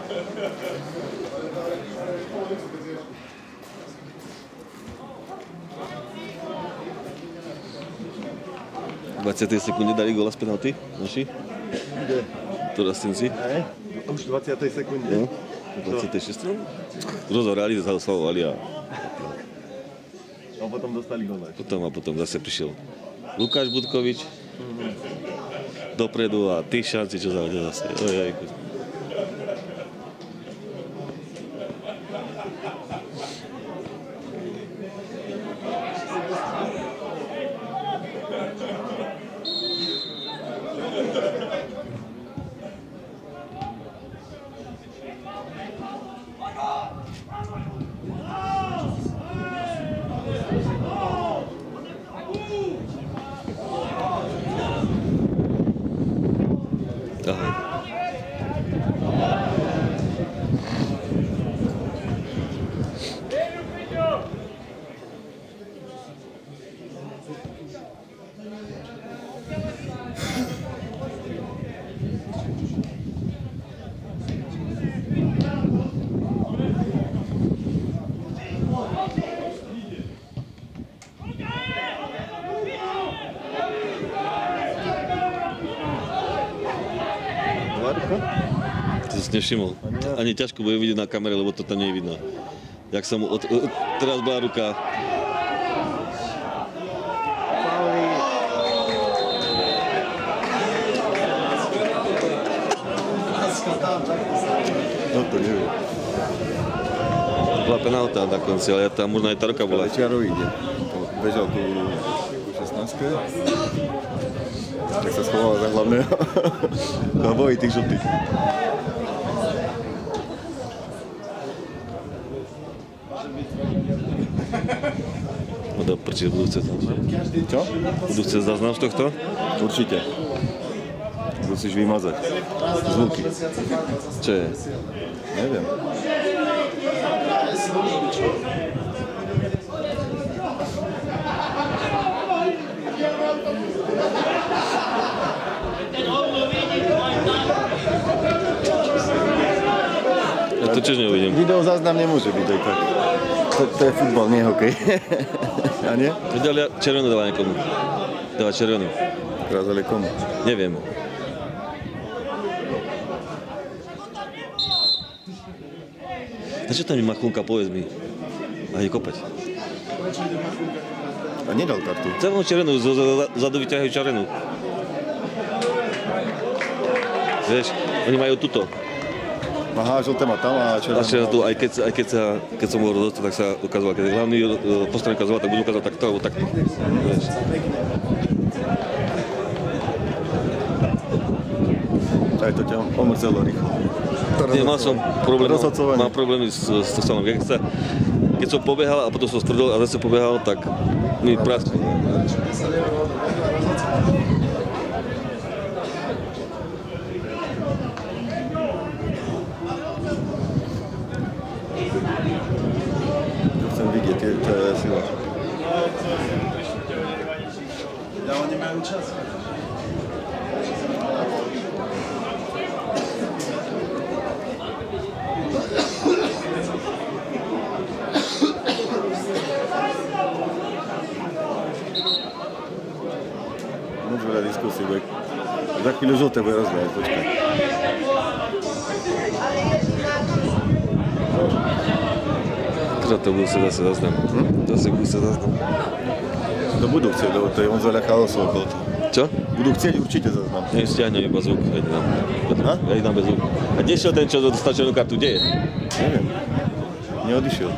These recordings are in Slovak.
V 20. sekunde dali góla z penalty, naši? Kde? To Rastinci. Už v 20. sekunde. No, 26. Rozohrali, zaslavovali a potom dostali góla. Potom zase prišiel Lukáš Budkovič dopredu a tých šanci, čo zahodil zase. Ojejku. Nevšimol. Ani ťažko bude vidieť na kamere, lebo to tam nie je vidno. Jak sa mu teraz bola ruka. No to neviem. Bola penálta na konci, ale tam možno aj tá ruka bola. Večiarov ide. Bežal ku 16. Tak sa schoval za hlavného. A bojí tých žltých. Do prčí, budú chcieť záznam. Čo? Budú chcieť záznam z tohto? Určite. Musíš vymazať zvuky. Čo je? Neviem. Ja to tiež neuvidím. Video záznam nemôže byť aj tak. To je futbal, nie hokej. A nie? Červenú dáva niekomu. Dáva červenú. Teraz ale komu? Neviem. Na čo tam je Machunka, povedz mi. A je kopať. A nedal kartu. Celú červenú, zadu vyťahajú červenú. Vieš, oni majú tuto. Aha, žlté má tam a červenú. Aj keď som bol dostať, tak sa ukazoval, keď hlavný postran ukazoval, tak budú ukázať takto alebo takto. Vieš. Aj to ťa omrzelo rýchlo. Nie, mám problémy s stolom. Keď som pobehal a potom som stvrdol a zase pobehal, tak mi prasklo. Chcem vidieť, to je sila. Ja, oni majú čas. Môžu veľa diskusí, bude. Za chvíľu žlté bude rozvíjať, počkaj. Teda to budú sa zase zaznam. Zase budú sa zaznam. To budú chcieť, lebo to je on veľa chaosu okolo toho. Čo? Budú chcieť určite zaznam. Stiahnem iba zvuk, ja idem bez zvuk. A kde šiel ten, čo dostal červenú kartu, kde je? Neviem. Neodišiel.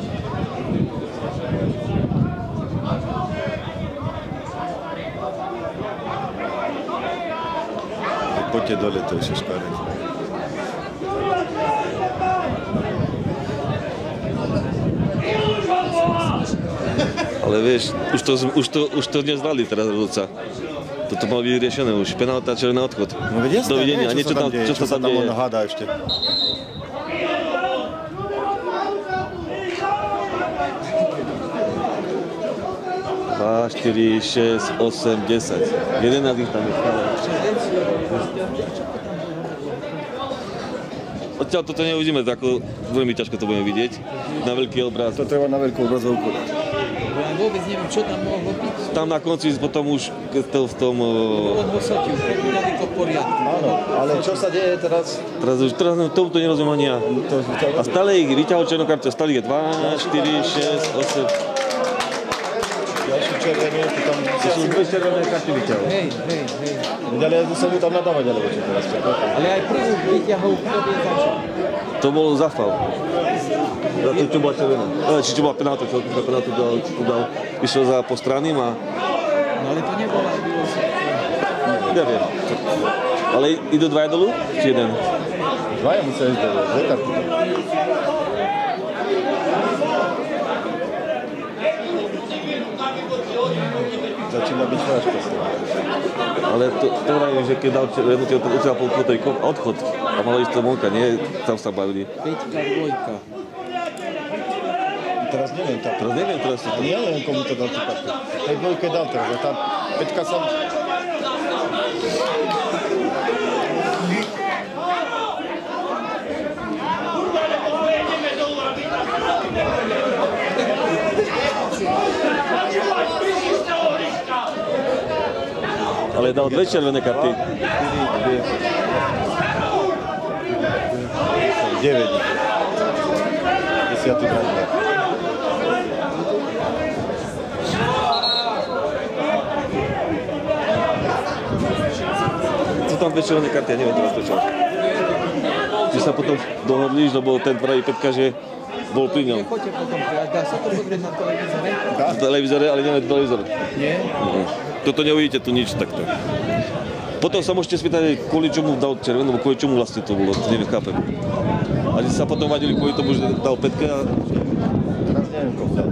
Poďte dole, to je šeškáre. Ale vieš, už to dnes dali teraz rozhodca. Toto malo byť riešené už. Penálta, červený odchod. No veď jasné, dovidenia. nie, čo sa tam deje. On hádá ešte. Dva, 4, 6, 8, 10. 11 ich tam je. odtiaľ toto neuvidíme, tak ako veľmi ťažko to budeme vidieť na veľký obraz. To treba na veľkú obrazovku. Ja vôbec neviem, čo tam mohlo byť. Tam na konci potom už v tom... On ho sotil, poďali to v poriadku. Áno, ale čo sa deje teraz? Teraz tomuto nerozumiem ani ja. A stále ich vyťahol černokartov, stále ich je 2, 4, 6, 8... Ďalšiu červenú, tu tam... To sú dve červené karty vyťahol. Hej. Ale ja sa mu tam nadávať, alebo čo teraz? Ale aj prvú vyťahol, kto vie za čo. To bol zafal. Za to, čo bola červená. Či čo bola penálta, čo penáltu dal. Išiel za postranným a... No ale to nebola aj bylo sa. Neviem. Ale idú dvaja dolu? Či jeden? Dvaja musia ísť dole, dve karty. Začína byť ťažko. Ale to vravím, že keď dal červenú, to ucel polkotový odchod a malo ísť to vonka, nie? Tam sa bavili. 5-ka, 2. Teraz neviem, tá... Teraz to... Ja neviem, komu to dal tú kartu. Tej dvojke dal teraz, a tá peťka sa... Ale dal dve červené karty. 9. 10. druhý. Co tam dve červené karty, ja neviem teraz prečo. Či sa potom dohodli, lebo ten pravý Petka, že bol pri ňom. Nechoďte potom, dá sa to pozrieť na televízore? V televízore, ale neviem televízor. Nie? Toto neuvidíte tu nič takto. Potom sa môžete spýtať, kvôli čomu dal červenú, alebo kvôli čomu vlastne to bolo, to neviem, chápem. A sa potom vadili kvôli tomu, že dal Petka a... Teraz neviem, koho dal.